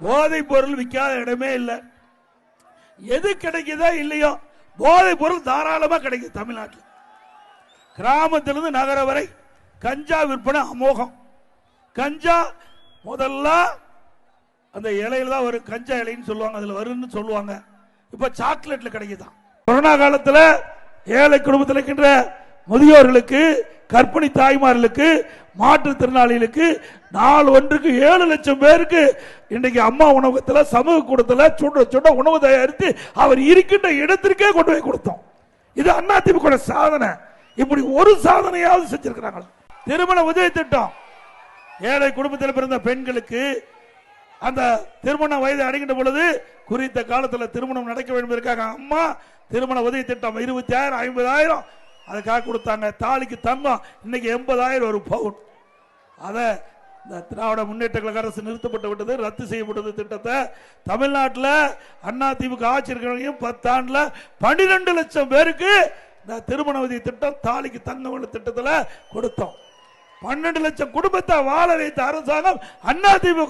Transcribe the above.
போதைப் பொருள் விற்காத இடமே இல்லை. எது கிடைக்குதோ இல்லையோ போதைப் பொருள் தாராளமா கிடைக்குது தமிழ்நாட்டில். கிராமத்திலிருந்து நகர வரை கஞ்சா விற்பனை அமோகம். கஞ்சா முதல்ல அந்த இலையில தான் வரும், கஞ்சா இலைன்னு சொல்லுவாங்க, அதுல வரும்னு சொல்லுவாங்க. இப்ப சாக்லேட்ல கிடைக்குதான். கொரோனா காலத்தில் ஏழை குடும்பத்தில் இருக்கின்ற முதியோர்களுக்கு, கர்ப்பிணி தாய்மார்களுக்கு, மாற்றுத்திறனாளிகளுக்கு நாள் ஒன்றுக்கு 7 லட்சம் பேருக்கு இன்றைக்கு அம்மா உணவகத்தில் சமூக கூடத்தில் சுட சுட உணவு தயாரித்து அவர் இருக்கின்ற இடத்திற்கே கொண்டு போய் கொடுத்தோம். இது அதிமுக சாதனை. இப்படி ஒரு சாதனையாவது செஞ்சிருக்கிறாங்களா? திருமண உதவி திட்டம், ஏழை குடும்பத்தில் பிறந்த பெண்களுக்கு அந்த திருமண வயது அடைகின்ற பொழுது குறித்த காலத்தில் திருமணம் நடக்க வேண்டும் இருக்காங்க. அம்மா திருமண உதவி திட்டம் 20,000 50,000 அதுக்காக கொடுத்தாங்க. தாலிக்கு தங்கம் இன்னைக்கு 80,000 ஒரு பவுன். அதை இந்த திராவிட முன்னேற்ற கழக அரசு நிறுத்தப்பட்டு விட்டது, ரத்து செய்யப்பட்டது திட்டத்தை. தமிழ்நாட்டில் அதிமுக ஆட்சி இருக்கிறவங்க 10 ஆண்டுல 12 லட்சம் பேருக்கு இந்த திருமண உதவி திட்டம், தாலிக்கு தங்கம் திட்டத்தில் கொடுத்தோம். 12 லட்சம் குடும்பத்தை வாழ வைத்த அரசாங்கம் அதிமுக.